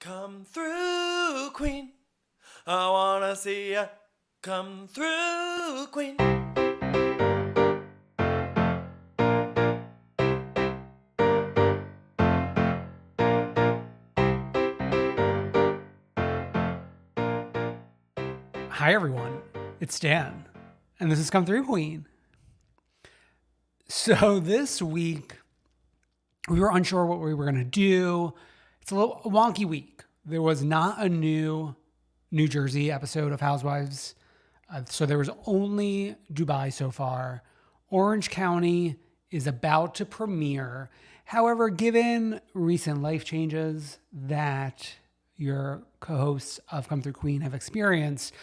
Come through, Queen. I wanna see ya. Come through, Queen. Hi, everyone. It's Dan, and this is Come Through, Queen. So this week, we were unsure what we were going to do. It's a little wonky week. There was not a new New Jersey episode of Housewives. So there was only Dubai so far. Orange County is about to premiere. However, given recent life changes that your co-hosts of Come Through Queen have experienced,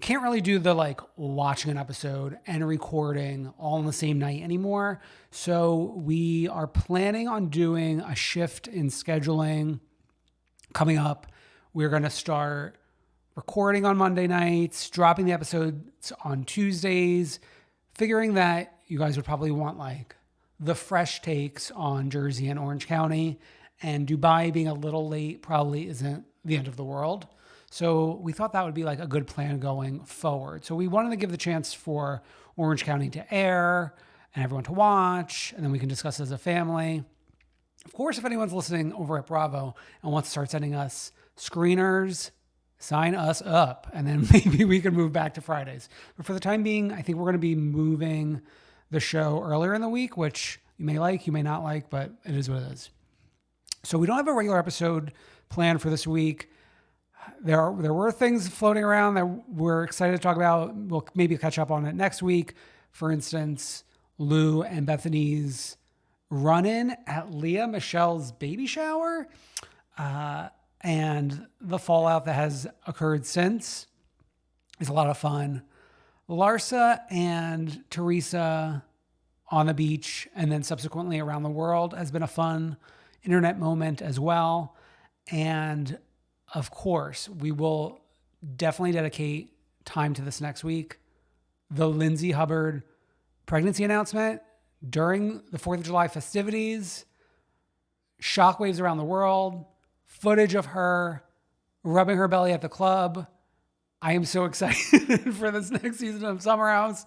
can't really do the watching an episode and recording all on the same night anymore. So we are planning on doing a shift in scheduling coming up. We're going to start recording on Monday nights, dropping the episodes on Tuesdays, figuring that you guys would probably want the fresh takes on Jersey and Orange County, and Dubai being a little late probably isn't the end of the world. So we thought that would be a good plan going forward. So we wanted to give the chance for Orange County to air and everyone to watch, and then we can discuss as a family. Of course, if anyone's listening over at Bravo and wants to start sending us screeners, sign us up, and then maybe we can move back to Fridays. But for the time being, I think we're going to be moving the show earlier in the week, which you may like, you may not like, but it is what it is. So we don't have a regular episode planned for this week. There were things floating around that we're excited to talk about. We'll maybe catch up on it next week. For instance, Lou and Bethany's run-in at Leah Michelle's baby shower and the fallout that has occurred since is a lot of fun. Larsa and Teresa on the beach and then subsequently around the world has been a fun internet moment as well. And of course, we will definitely dedicate time to this next week. The Lindsay Hubbard pregnancy announcement during the 4th of July festivities, shockwaves around the world, footage of her rubbing her belly at the club. I am so excited for this next season of Summer House.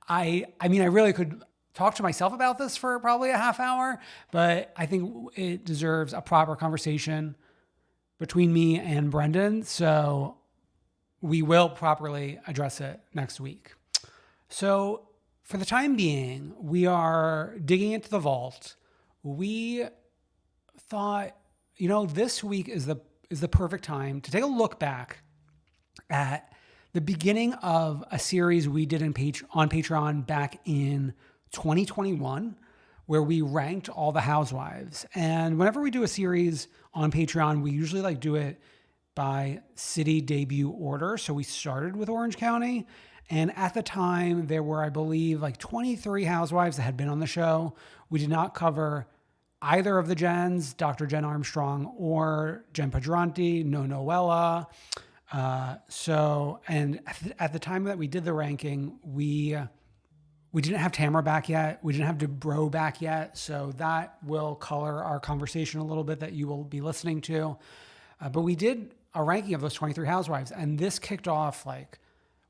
I mean, I really could talk to myself about this for probably a half hour, but I think it deserves a proper conversation between me and Brendan. So we will properly address it next week. So for the time being, we are digging into the vault. We thought, this week is the perfect time to take a look back at the beginning of a series we did on Patreon back in 2021, where we ranked all the Housewives. And whenever we do a series on Patreon, we usually do it by city debut order. So we started with Orange County. And at the time, there were, I believe, 23 Housewives that had been on the show. We did not cover either of the Jens, Dr. Jen Armstrong or Jen Padranti, no Noella. And at the time that we did the ranking, we didn't have Tamara back yet. We didn't have Dubrow back yet. So that will color our conversation a little bit that you will be listening to. But we did a ranking of those 23 Housewives. And this kicked off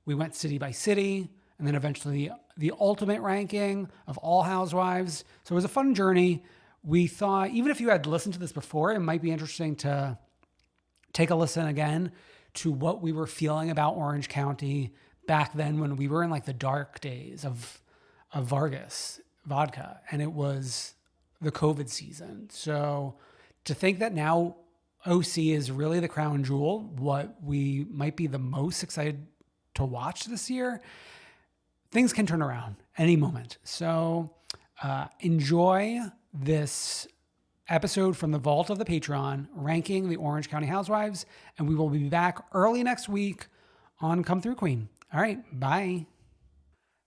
we went city by city, and then eventually the ultimate ranking of all Housewives. So it was a fun journey. We thought, even if you had listened to this before, it might be interesting to take a listen again to what we were feeling about Orange County back then when we were in the dark days of Vargas vodka, and it was the COVID season. So to think that now OC is really the crown jewel, what we might be the most excited to watch this year, things can turn around any moment. So enjoy this episode from the vault of the Patreon, ranking the Orange County Housewives, and we will be back early next week on Come Through Queen. All right, bye.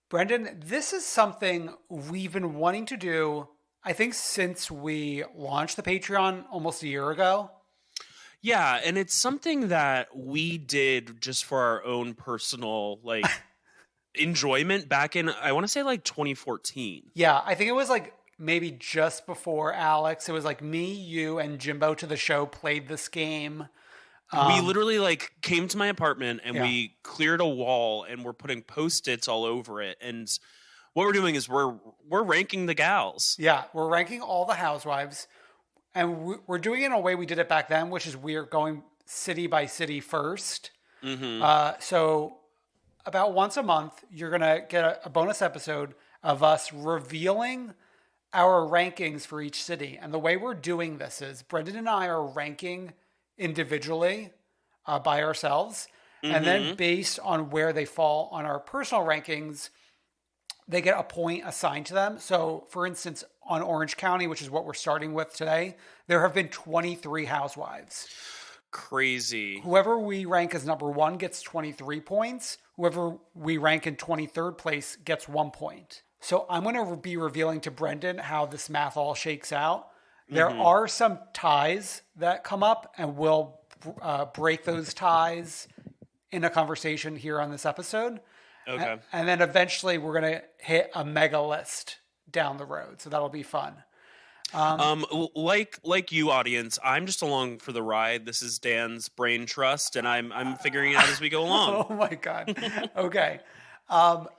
Brendan, this is something we've been wanting to do, I think, since we launched the Patreon almost a year ago. Yeah, and it's something that we did just for our own personal enjoyment back in, I want to say 2014. Yeah, I think it was maybe just before Alex. It was like me, you, and Jimbo to the show played this game. We literally like came to my apartment and Yeah. we cleared a wall and we're putting Post-its all over it. And what we're doing is we're ranking the gals. Yeah, we're ranking all the housewives, and we're doing it in a way we did it back then, which is we're going city by city first. So about once a month, you're going to get a bonus episode of us revealing our rankings for each city. And the way we're doing this is Brendan and I are ranking individually by ourselves. And then based on where they fall on our personal rankings, they get a point assigned to them. So for instance, on Orange County, which is what we're starting with today, there have been 23 housewives. Crazy. Whoever we rank as number 1 gets 23 points. Whoever we rank in 23rd place gets 1 point. So I'm going to be revealing to Brendan how this math all shakes out. There are some ties that come up, and we'll break those ties in a conversation here on this episode. Okay. And then eventually we're going to hit a mega list down the road. So that'll be fun. Like you, audience, I'm just along for the ride. This is Dan's brain trust, and I'm figuring it out as we go along. Oh my God. Okay.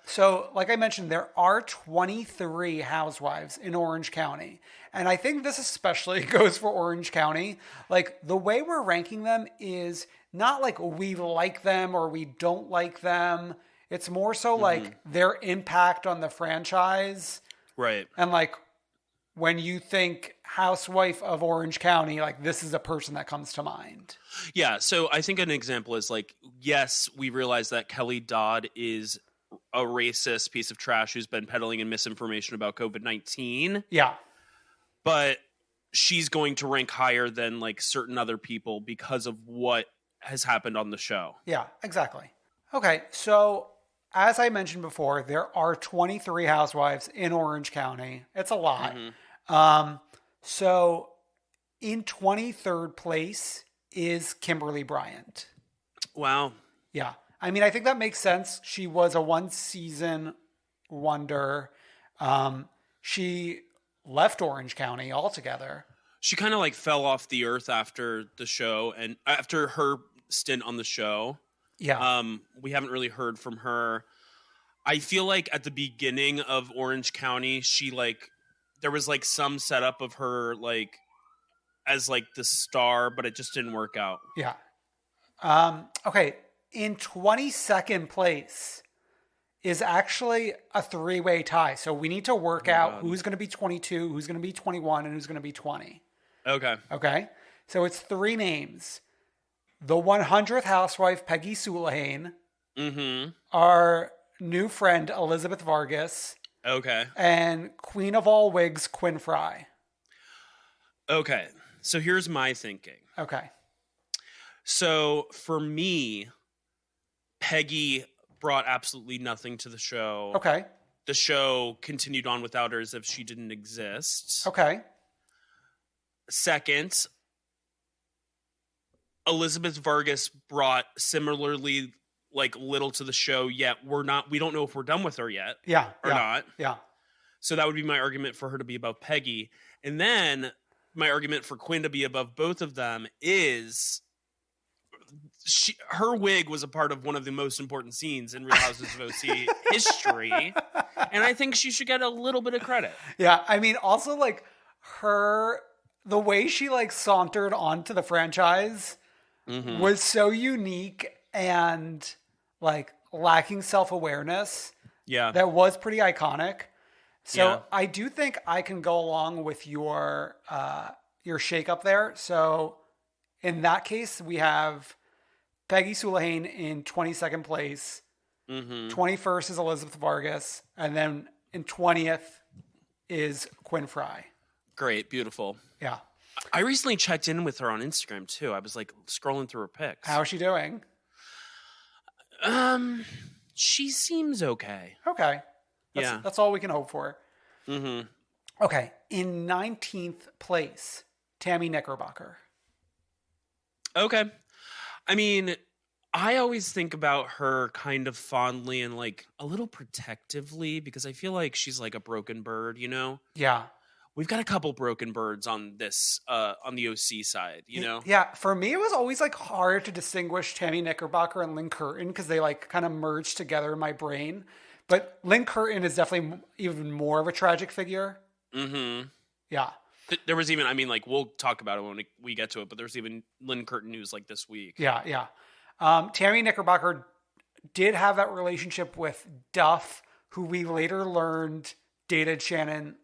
So like I mentioned, there are 23 housewives in Orange County. And I think this especially goes for Orange County. Like the way we're ranking them is not like we like them or we don't like them. It's more so like their impact on the franchise. Right. And like when you think housewife of Orange County, like this is a person that comes to mind. Yeah. So I think an example is like, yes, we realize that Kelly Dodd is a racist piece of trash who's been peddling in misinformation about COVID-19. Yeah. But she's going to rank higher than like certain other people because of what has happened on the show. Yeah, exactly. Okay. So as I mentioned before, there are 23 housewives in Orange County. It's a lot. So in 23rd place is Kimberly Bryant. Wow. Yeah. I mean, I think that makes sense. She was a 1-season wonder. She left Orange County altogether. She kind of like fell off the earth after the show and after her stint on the show. Yeah. We haven't really heard from her. I feel like at the beginning of Orange County, she like there was like some setup of her like as like the star, but it just didn't work out. Yeah. Okay. In 22nd place is actually a 3-way tie. So we need to work out who's going to be 22, who's going to be 21, and who's going to be 20. Okay. Okay. So it's 3 names. The 100th housewife, Peggy Sulahain. Our new friend, Elizabeth Vargas. Okay. And Queen of all wigs, Quinn Fry. Okay. So here's my thinking. Okay. So for me, Peggy brought absolutely nothing to the show. Okay. The show continued on without her as if she didn't exist. Okay. Second, Elizabeth Vargas brought similarly like little to the show, yet we don't know if we're done with her yet. Yeah. Or not. Yeah. So that would be my argument for her to be above Peggy. And then my argument for Quinn to be above both of them is her wig was a part of one of the most important scenes in Real Houses of OC history. And I think she should get a little bit of credit. Yeah. I mean, also like the way she like sauntered onto the franchise was so unique and like lacking self-awareness. Yeah. That was pretty iconic. So Yeah. I do think I can go along with your shakeup there. So in that case, we have Peggy Sulahain in 22nd place. 21st is Elizabeth Vargas. And then in 20th is Quinn Fry. Great. Beautiful. Yeah. I recently checked in with her on Instagram too. I was like scrolling through her pics. How is she doing? She seems okay. Okay. Yeah. That's all we can hope for. Okay. In 19th place, Tammy Knickerbocker. Okay. I mean, I always think about her kind of fondly and like a little protectively because I feel like she's like a broken bird, you know? Yeah. we've got a couple broken birds on this on the OC side, you know? Yeah, for me, it was always like hard to distinguish Tammy Knickerbocker and Lynn Curtin because they like kind of merged together in my brain. But Lynn Curtin is definitely even more of a tragic figure. Mm-hmm. Yeah. There was even, I mean, like, we'll talk about it when we get to it, but there's even Lynn Curtin news like this week. Yeah. Tammy Knickerbocker did have that relationship with Duff, who we later learned dated Shannon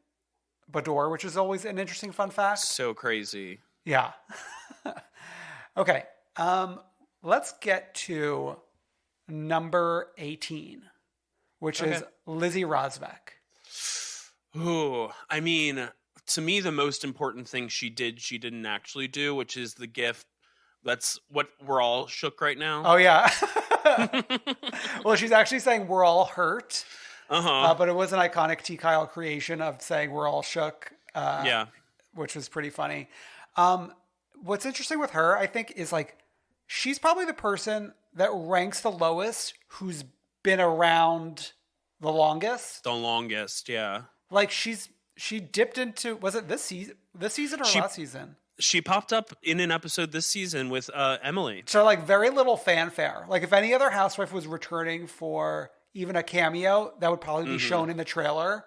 Bador, which is always an interesting fun fact. So crazy. Yeah. Okay. Let's get to number 18, which is Lizzie Rosbeck. Ooh, I mean, to me, the most important thing she didn't actually do, which is the gift. That's what we're all shook right now. Oh, yeah. Well, she's actually saying we're all hurt. But it was an iconic T. Kyle creation of saying we're all shook. Which was pretty funny. What's interesting with her, I think, is like she's probably the person that ranks the lowest who's been around the longest. The longest, yeah. Like she dipped into, was it this season or last season? She popped up in an episode this season with Emily. So like very little fanfare. Like if any other housewife was returning for even a cameo, that would probably be shown in the trailer.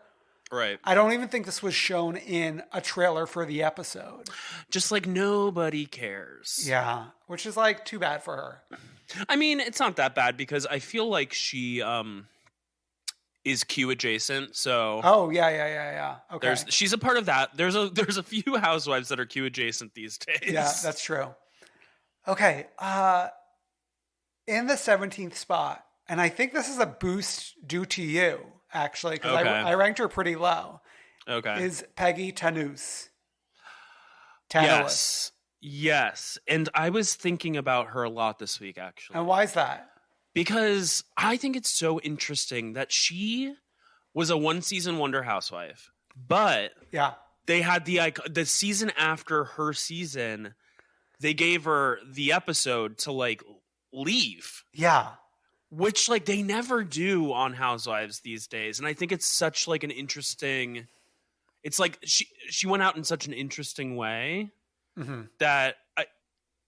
Right. I don't even think this was shown in a trailer for the episode. Just like nobody cares. Yeah. Which is like too bad for her. I mean, it's not that bad because I feel like she is Q adjacent. So oh yeah. Okay. She's a part of that. There's a few housewives that are Q adjacent these days. Yeah, that's true. Okay. In the 17th spot, and I think this is a boost due to you, actually, because I ranked her pretty low. Okay. Is Peggy Tanous. Yes. And I was thinking about her a lot this week, actually. And why is that? Because I think it's so interesting that she was a one-season wonder housewife, but they had the season after her season, they gave her the episode to like leave. Yeah. Which like they never do on Housewives these days. And I think it's such like an interesting, it's like she went out in such an interesting way that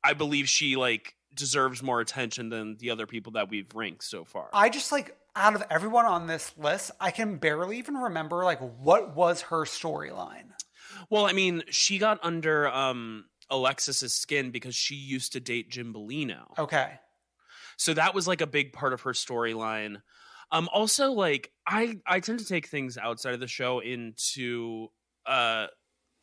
I believe she like deserves more attention than the other people that we've ranked so far. I just like out of everyone on this list, I can barely even remember like what was her storyline. Well, I mean, she got under Alexis's skin because she used to date Jim Bellino. Okay. So that was like a big part of her storyline. Also, like I tend to take things outside of the show into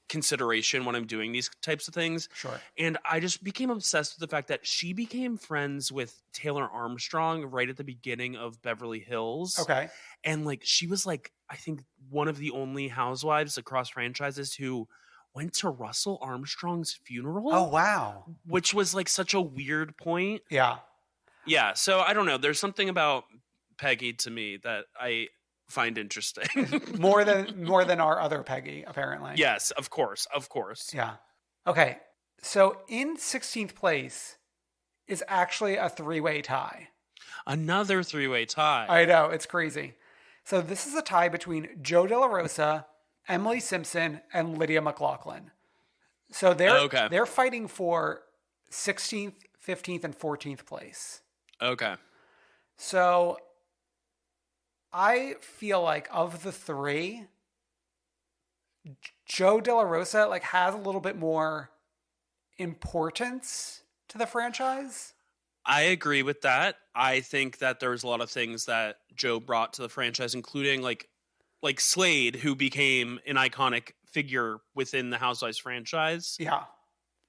consideration when I'm doing these types of things. Sure. And I just became obsessed with the fact that she became friends with Taylor Armstrong right at the beginning of Beverly Hills. Okay. And like she was like, I think one of the only housewives across franchises who went to Russell Armstrong's funeral. Oh, wow. Which was like such a weird point. Yeah. Yeah. So I don't know. There's something about Peggy to me that I find interesting. more than our other Peggy, apparently. Yes, of course. Yeah. Okay. So in 16th place is actually a three-way tie. Another three-way tie. I know, it's crazy. So this is a tie between Joe De La Rosa, Emily Simpson, and Lydia McLaughlin. So they're fighting for 16th, 15th, and 14th place. Okay. So I feel like of the three, Joe De La Rosa like has a little bit more importance to the franchise. I agree with that. I think that there's a lot of things that Joe brought to the franchise, including like Slade, who became an iconic figure within the Housewives franchise. Yeah.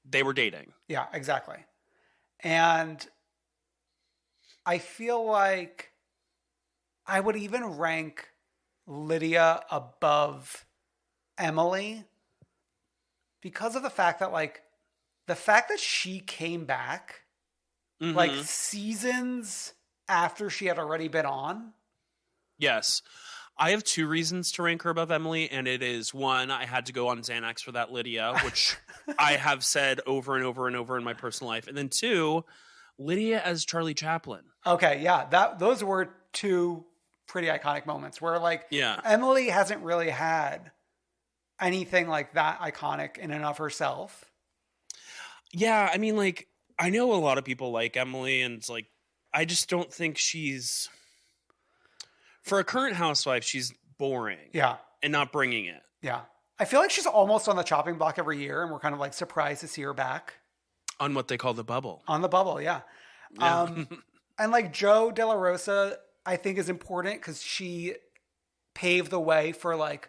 They were dating. Yeah, exactly. And I feel like I would even rank Lydia above Emily because of the fact that she came back like seasons after she had already been on. Yes. I have two reasons to rank her above Emily, and it is one, I had to go on Xanax for that Lydia, which I have said over and over and over in my personal life. And then two, Lydia as Charlie Chaplin. Okay, yeah, those were two pretty iconic moments where Emily hasn't really had anything like that iconic in and of herself. Yeah, I mean, like, I know a lot of people like Emily, and it's like, I just don't think she's, for a current housewife, she's boring. Yeah. And not bringing it. Yeah. I feel like she's almost on the chopping block every year, and we're kind of like surprised to see her back. On what they call the bubble. On the bubble, yeah. And like Joe De La Rosa, I think is important because she paved the way for like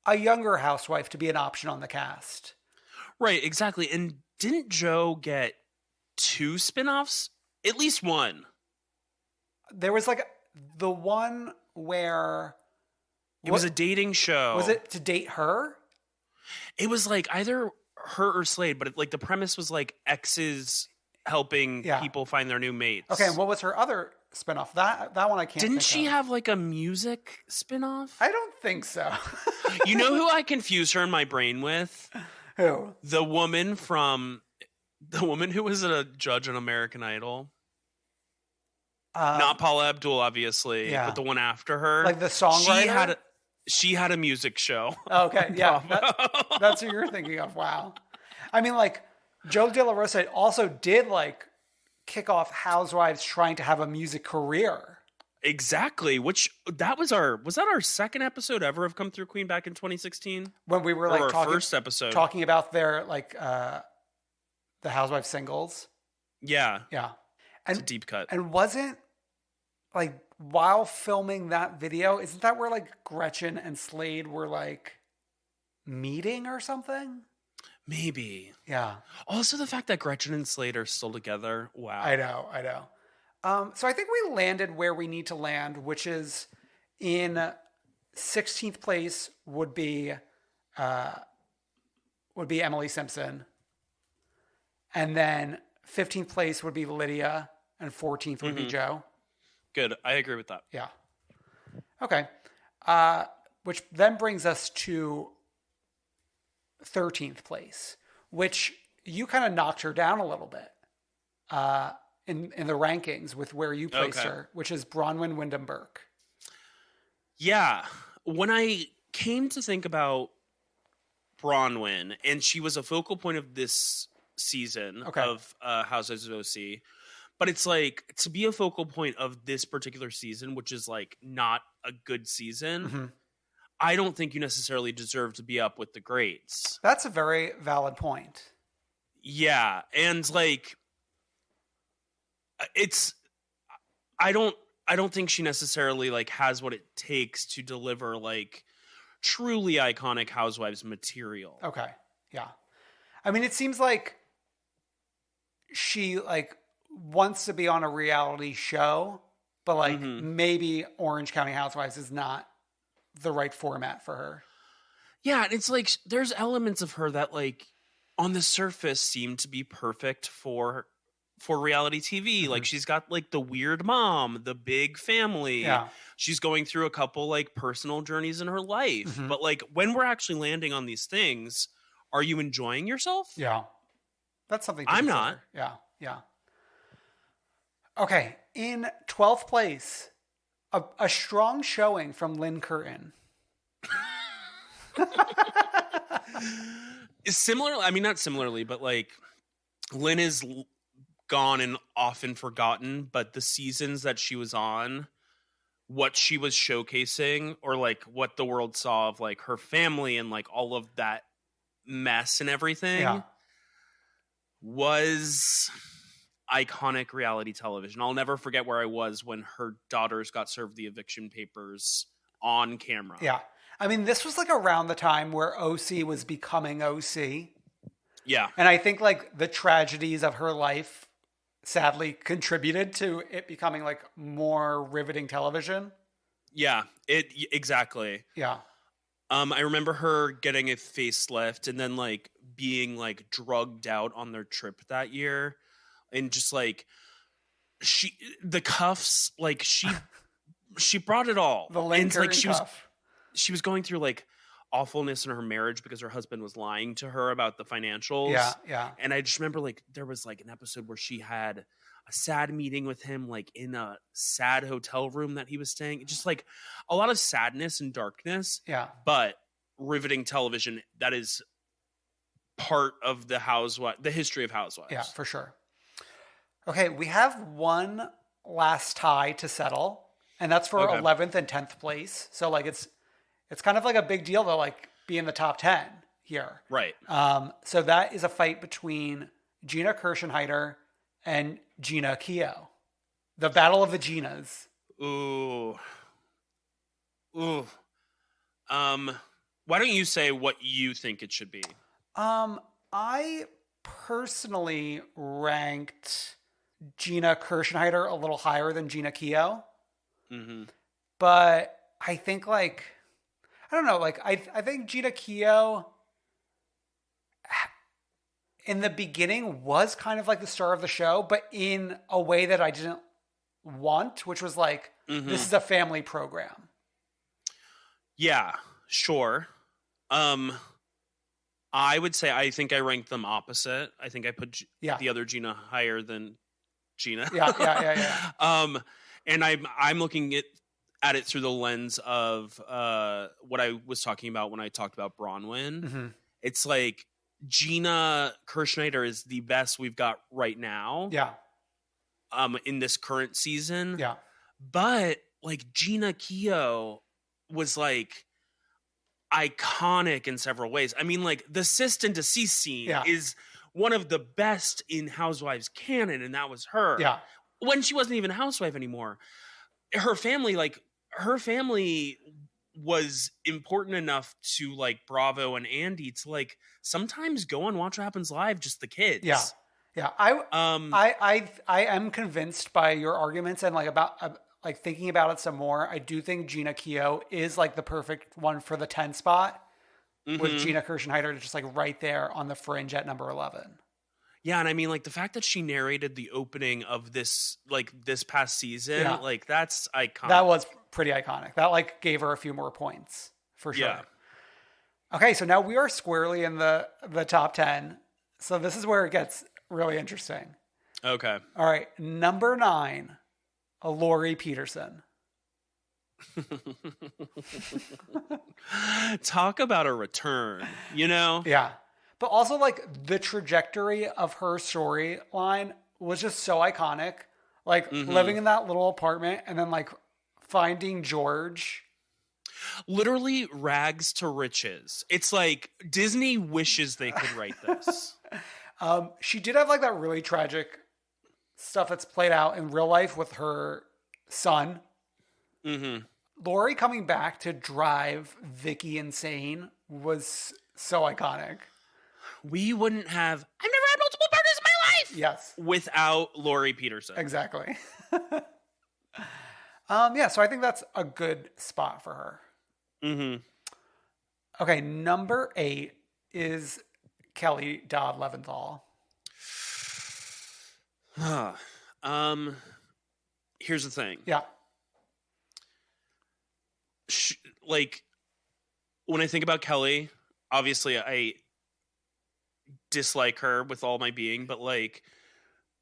a younger housewife to be an option on the cast. Right, exactly. And didn't Joe get 2 spinoffs? At least one. There was like the one where it was a dating show. Was it to date her? It was like either her or Slade, but like the premise was like exes helping people find their new mates. Okay, and what was her other spinoff? That one I can't. Didn't she have like a music spinoff? I don't think so. You know who I confuse her in my brain with? Who? The woman who was a judge on American Idol. Not Paula Abdul, obviously, but the one after her. Like the songwriter? She had a music show. Okay, yeah. That's who you're thinking of. Wow. I mean, like, Joe De La Rosa also did, like, kick off Housewives trying to have a music career. Exactly. Was that our second episode ever of Come Through Queen back in 2016? When we were, like, first episode. Talking about their, like, the Housewives singles. Yeah. Yeah. It's a deep cut. And wasn't, like, while filming that video, isn't that where, like, Gretchen and Slade were, like, meeting or something? Maybe. Yeah. Also, the fact that Gretchen and Slade are still together. Wow. I know. So I think we landed where we need to land, which is in 16th place would be Emily Simpson. And then 15th place would be Lydia, and 14th would be Joe. Good. I agree with that. Yeah. Okay. Which then brings us to 13th place, which you kind of knocked her down a little bit in the rankings with where you placed her, which is Bronwyn Wyndham Burke. Yeah. When I came to think about Bronwyn, and she was a focal point of this season of Housewives of OC, but it's like, to be a focal point of this particular season, which is like not a good season, I don't think you necessarily deserve to be up with the greats. That's a very valid point. Yeah. And like, I don't think she necessarily like has what it takes to deliver like truly iconic Housewives material. Okay. Yeah. I mean, it seems like she like wants to be on a reality show, but like maybe Orange County Housewives is not the right format for her. Yeah, and it's like there's elements of her that like on the surface seem to be perfect for reality TV. Like she's got like the weird mom, the big family. Yeah. She's going through a couple like personal journeys in her life. But like when we're actually landing on these things, are you enjoying yourself? Yeah. That's something to I'm consider. not. Yeah. Yeah. Okay. In 12th place, a strong showing from Lynn Curtin. Not similarly, but like Lynn is gone and often forgotten, but the seasons that she was on, what she was showcasing, or like what the world saw of like her family and like all of that mess and everything was iconic reality television. I'll never forget where I was when her daughters got served the eviction papers on camera. Yeah. I mean, this was like around the time where OC was becoming OC. Yeah. And I think like the tragedies of her life sadly contributed to it becoming like more riveting television. Yeah, exactly. Yeah. I remember her getting a facelift and then like being like drugged out on their trip that year, and just like the cuffs, like she brought it all. The Lynn Curtin like cuff. She was going through like awfulness in her marriage because her husband was lying to her about the financials. Yeah, yeah. And I just remember like there was like an episode where she had a sad meeting with him like in a sad hotel room that he was staying. Just like a lot of sadness and darkness. Yeah. But riveting television that is part of the history of Housewives. Yeah, for sure. Okay, we have one last tie to settle, and that's for Okay. 11th and 10th place. So like it's kind of like a big deal to like be in the top 10 here. Right. So that is a fight between Gina Kirschenheiter and Gina Keogh. The battle of the Ginas. Ooh. Why don't you say what you think it should be? I personally ranked Gina Kirschenheiter a little higher than Gina Keogh. Mm-hmm. But I think like, I don't know, like I think Gina Keogh in the beginning was kind of like the star of the show, but in a way that I didn't want, which was like, this is a family program. Yeah, sure. I would say I think I ranked them opposite. I think I put the other Gina higher than Gina. Yeah. And I'm looking at it through the lens of what I was talking about when I talked about Bronwyn. Mm-hmm. It's like Gina Kirschneider is the best we've got right now. Yeah. In this current season. Yeah. But like Gina Keogh was like iconic in several ways. I mean, like the assist and deceased scene is one of the best in Housewives canon, and that was her. Yeah. When she wasn't even a housewife anymore. Her family was important enough to like Bravo and Andy to like sometimes go and watch What Happens Live, just the kids. Yeah. Yeah. I am convinced by your arguments and like about like thinking about it some more. I do think Gina Keogh is like the perfect one for the 10 spot with Gina Kirschenheiter just like right there on the fringe at number 11. Yeah, and I mean, like, the fact that she narrated the opening of this past season, like, that's iconic. That was pretty iconic. That, like, gave her a few more points, for sure. Yeah. Okay, so now we are squarely in the top 10. So this is where it gets really interesting. Okay. All right, number 9, Lori Peterson. Talk about a return, you know? Yeah. But also, like, the trajectory of her storyline was just so iconic. Like, living in that little apartment and then, like, finding George. Literally rags to riches. It's like Disney wishes they could write this. She did have, like, that really tragic stuff that's played out in real life with her son. Mm-hmm. Lori coming back to drive Vicky insane was so iconic. We wouldn't have... I've never had multiple partners in my life! Yes. Without Lori Peterson. Exactly. Yeah, so I think that's a good spot for her. Mm-hmm. Okay, number 8 is Kelly Dodd Leventhal. Here's the thing. Yeah. Like, when I think about Kelly, obviously I dislike her with all my being, but like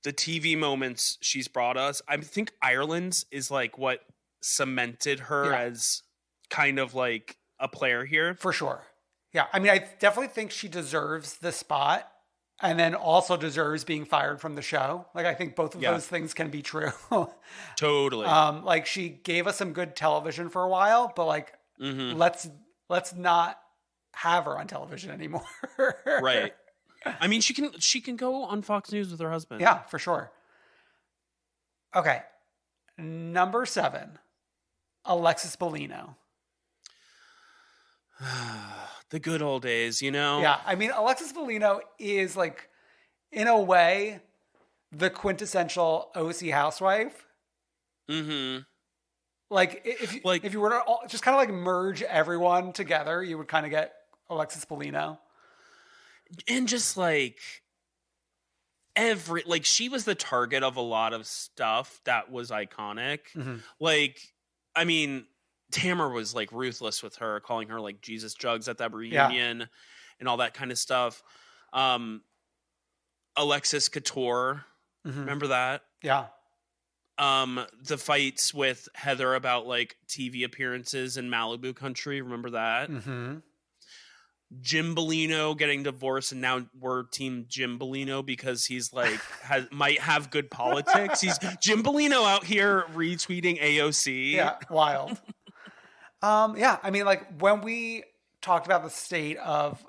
the TV moments she's brought us, I think Ireland's is like what cemented her as kind of like a player here. For sure. Yeah. I mean, I definitely think she deserves the spot and then also deserves being fired from the show. Like, I think both of those things can be true. Totally. Like, she gave us some good television for a while, but like, let's not have her on television anymore. Right. I mean, she can go on Fox News with her husband. Yeah, for sure. Okay. Number 7, Alexis Bellino. The good old days, you know? Yeah. I mean, Alexis Bellino is like, in a way, the quintessential OC housewife. Mm-hmm. Like, if you were to just kind of like merge everyone together, you would kind of get Alexis Bellino. And just like she was the target of a lot of stuff that was iconic. Mm-hmm. Like, I mean, Tamara was like ruthless with her, calling her like Jesus Jugs at that reunion and all that kind of stuff. Alexis Couture, remember that? Yeah. The fights with Heather about like TV appearances in Malibu country, remember that? Jim Bellino getting divorced, and now we're team Jim Bellino because he's like might have good politics. He's Jim Bellino out here retweeting AOC. Yeah, wild. Yeah, I mean, like when we talked about the state of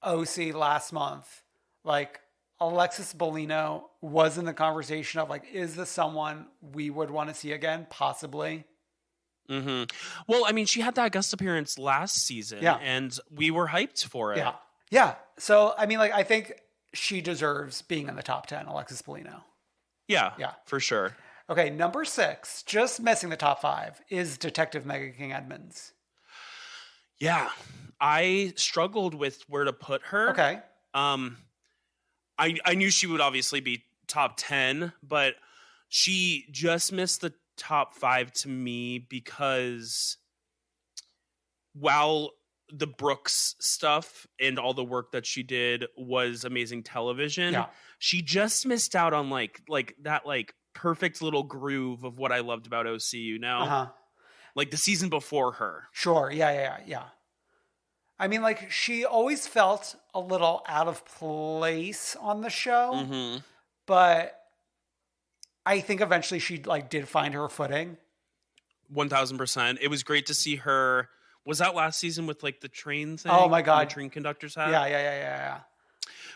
OC last month, like Alexis Bellino was in the conversation of like, is this someone we would want to see again? Possibly. Mm-hmm. Well, I mean, she had that guest appearance last season, and we were hyped for it. Yeah. Yeah. So, I mean, like, I think she deserves being in the top 10, Alexis Bellino. Yeah. Yeah. For sure. Okay, number 6, just missing the top 5, is Detective Megan King Edmonds. Yeah. I struggled with where to put her. Okay. I knew she would obviously be top 10, but she just missed the top 5 to me because while the Brooks stuff and all the work that she did was amazing television, she just missed out on like that like perfect little groove of what I loved about OC, you know? Like the season before her. Sure. Yeah. I mean, like, she always felt a little out of place on the show, but I think eventually she like did find her footing. 1000%. It was great to see her. Was that last season with like the train thing? Oh my God. The train conductor's hat? Yeah. It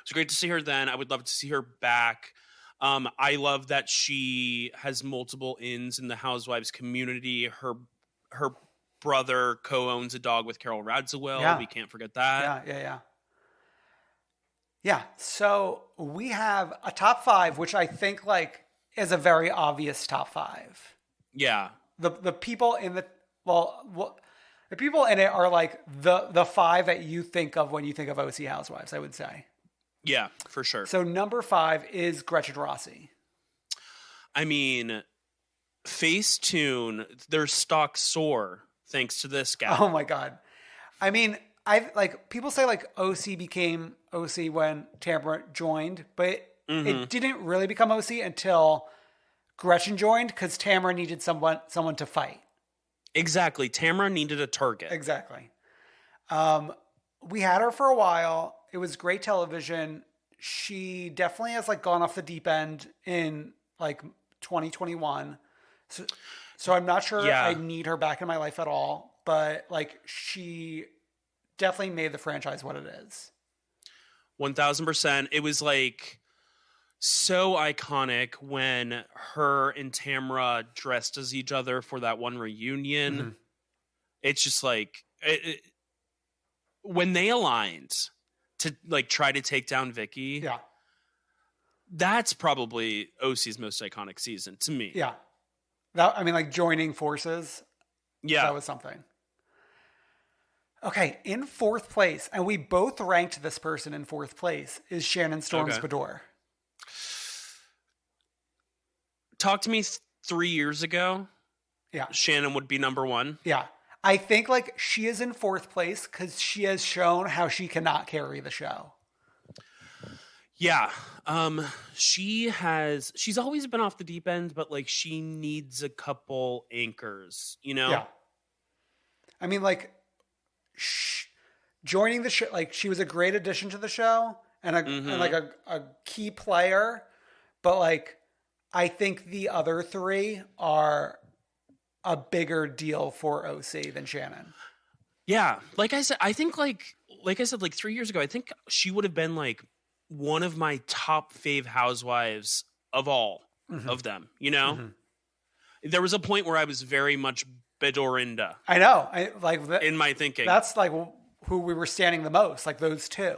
was great to see her then. I would love to see her back. I love that she has multiple ins in the Housewives community. Her brother co-owns a dog with Carol Radziwill. Yeah. We can't forget that. Yeah. So we have a top 5, which I think like is a very obvious top 5. Yeah. The people in the the people in it are like the 5 that you think of when you think of OC Housewives, I would say. Yeah, for sure. So number 5 is Gretchen Rossi. I mean, Facetune, their stock soar thanks to this guy. Oh my God. I mean, I like people say like OC became OC when Tamara joined, but it didn't really become OC until Gretchen joined because Tamara needed someone to fight. Exactly. Tamara needed a target. Exactly. We had her for a while. It was great television. She definitely has like gone off the deep end in like 2021. So I'm not sure I need her back in my life at all, but like she definitely made the franchise what it is. 1000%. It was like so iconic when her and Tamara dressed as each other for that one reunion. It's just like when they aligned to like try to take down Vicky. Yeah. That's probably OC's most iconic season to me. Yeah. That, I mean, like joining forces. Yeah. That was something. Okay. In 4th place, and we both ranked this person in 4th place, is Shannon Storms Bedore. Talk to me 3 years ago. Yeah. Shannon would be number 1. Yeah. I think like she is in 4th place because she has shown how she cannot carry the show. Yeah. She's always been off the deep end, but like she needs a couple anchors, you know? Yeah. I mean, like joining the show, like she was a great addition to the show and a key player, but like, I think the other 3 are a bigger deal for OC than Shannon. Yeah. Like I said, I think like I said, like 3 years ago, I think she would have been like one of my top fave housewives of all of them, you know? There was a point where I was very much Bedorinda. I know. In my thinking. That's like who we were standing the most, like those 2.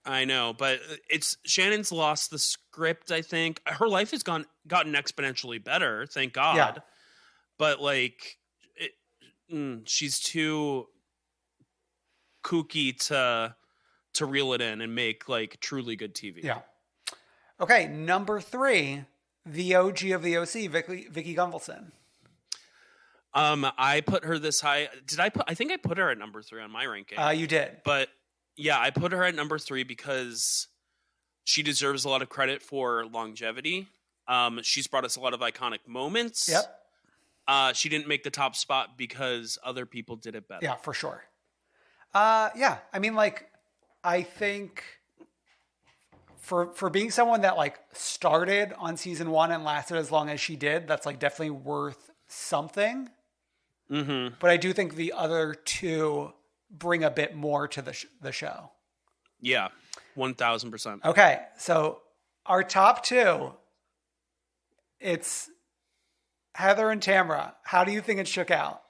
I know, but Shannon's lost the script, I think. Her life has gotten exponentially better, thank God. Yeah. But like she's too kooky to reel it in and make like truly good TV. Yeah. Okay, number 3, the OG of the OC, Vicky Gunvalson. I put her this high. I think I put her at number 3 on my ranking. You did. But yeah, I put her at number 3 because she deserves a lot of credit for longevity. She's brought us a lot of iconic moments. Yep. She didn't make the top spot because other people did it better. Yeah, for sure. Yeah. I mean, like, I think for being someone that like started on season 1 and lasted as long as she did, that's like definitely worth something. Mm-hmm. But I do think the other two bring a bit more to the show. Yeah, 1,000%. Okay, so our top two, it's Heather and Tamra. How do you think it shook out?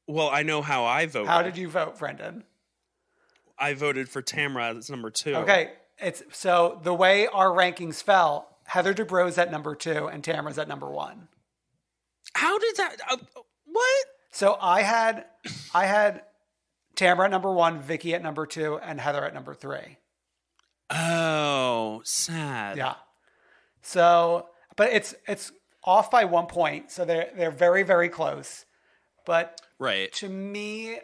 Well, I know how I voted. How did you vote, Brendan? I voted for Tamra as number 2. Okay, it's so the way our rankings fell, Heather Dubrow's at number 2 and Tamra's at number 1. How did that? What? So I had Tamra at number 1, Vicky at number 2, and Heather at number 3. Oh, sad. Yeah. So, but it's off by 1 point, so they're very, very close. But Right. to me,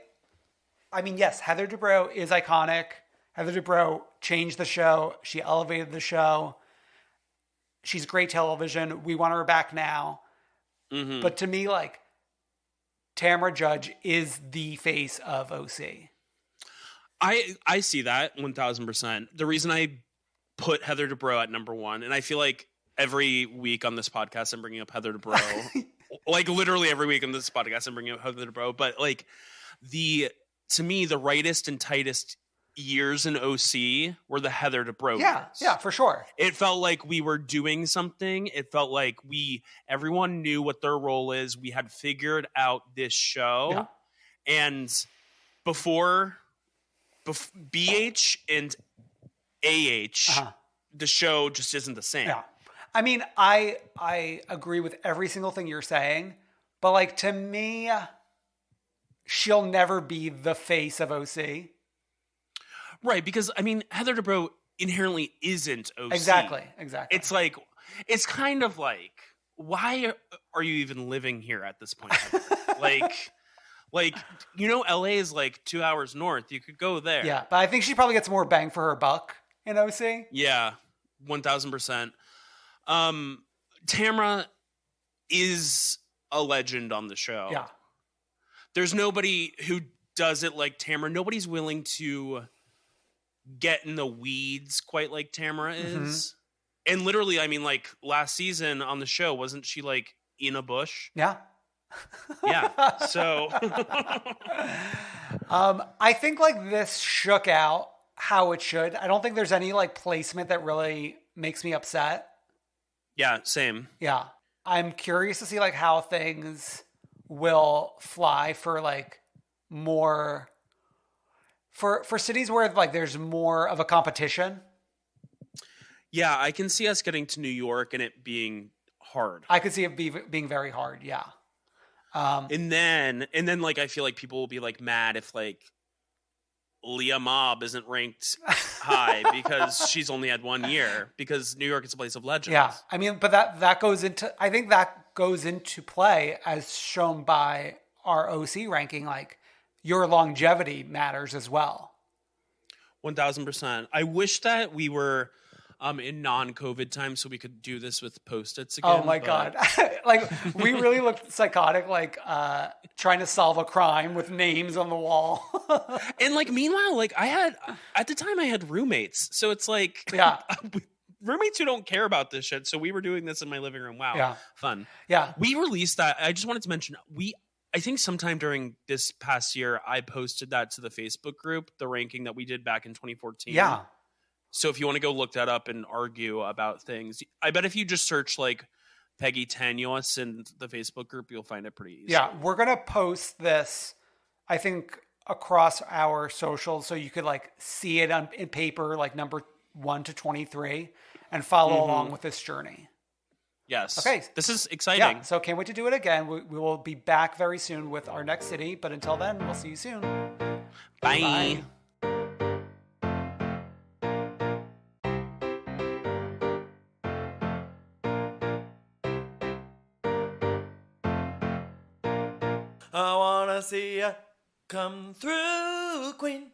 I mean, yes, Heather Dubrow is iconic. Heather Dubrow changed the show. She elevated the show. She's great television. We want her back now. Mm-hmm. But to me, like, Tamra Judge is the face of OC. I see that 1,000%. The reason I put Heather Dubrow at number 1, and I feel like every week on this podcast I'm bringing up Heather Dubrow, like literally every week on this podcast I'm bringing up Heather Dubrow, but like to me the rightest and tightest years in OC were the Heather Dubrow years. Yeah, for sure. It felt like we were doing something. It felt like everyone knew what their role is. We had figured out this show. Yeah. And before BH and AH, the show just isn't the same. Yeah. I mean, I agree with every single thing you're saying, but like to me, she'll never be the face of OC. Right, because I mean, Heather Dubrow inherently isn't OC. Exactly. It's like, it's kind of like, why are you even living here at this point? like, you know, LA is like 2 hours north. You could go there. Yeah, but I think she probably gets more bang for her buck in OC. Yeah, 1,000%. Tamra is a legend on the show. Yeah. There's nobody who does it like Tamra. Nobody's willing to get in the weeds quite like Tamra is. And literally, I mean, like last season on the show, wasn't she like in a bush? Yeah. Yeah. So I think like this shook out how it should. I don't think there's any like placement that really makes me upset. yeah, same. Yeah. I'm curious to see like how things will fly for like more for cities where like there's more of a competition. Yeah, I can see us getting to New York and it being hard. I could see it being very hard. Yeah. And then like I feel like people will be like mad if like Leah Mobb isn't ranked high because she's only had 1 year, because New York is a place of legends. Yeah. I mean, but that goes into, I think that goes into play as shown by our OC ranking. Like your longevity matters as well. 1,000%. I wish that we were in non-COVID time so we could do this with Post-its again. Oh my God. Like we really looked psychotic, like trying to solve a crime with names on the wall. And like, meanwhile, like at the time I had roommates. So it's like, Yeah. roommates who don't care about this shit. So we were doing this in my living room. Wow. Yeah. Fun. Yeah. We released that. I just wanted to mention, I think sometime during this past year, I posted that to the Facebook group, the ranking that we did back in 2014. Yeah. So if you want to go look that up and argue about things, I bet if you just search like Peggy Tenuous in the Facebook group, you'll find it pretty easy. Yeah. We're going to post this, I think, across our socials so you could like see it in paper, like number 1 to 23, and follow along with this journey. Yes. Okay. This is exciting. Yeah. So can't wait to do it again. We will be back very soon with our next city. But until then, we'll see you soon. Bye. Bye. I wanna see ya come through, Queen.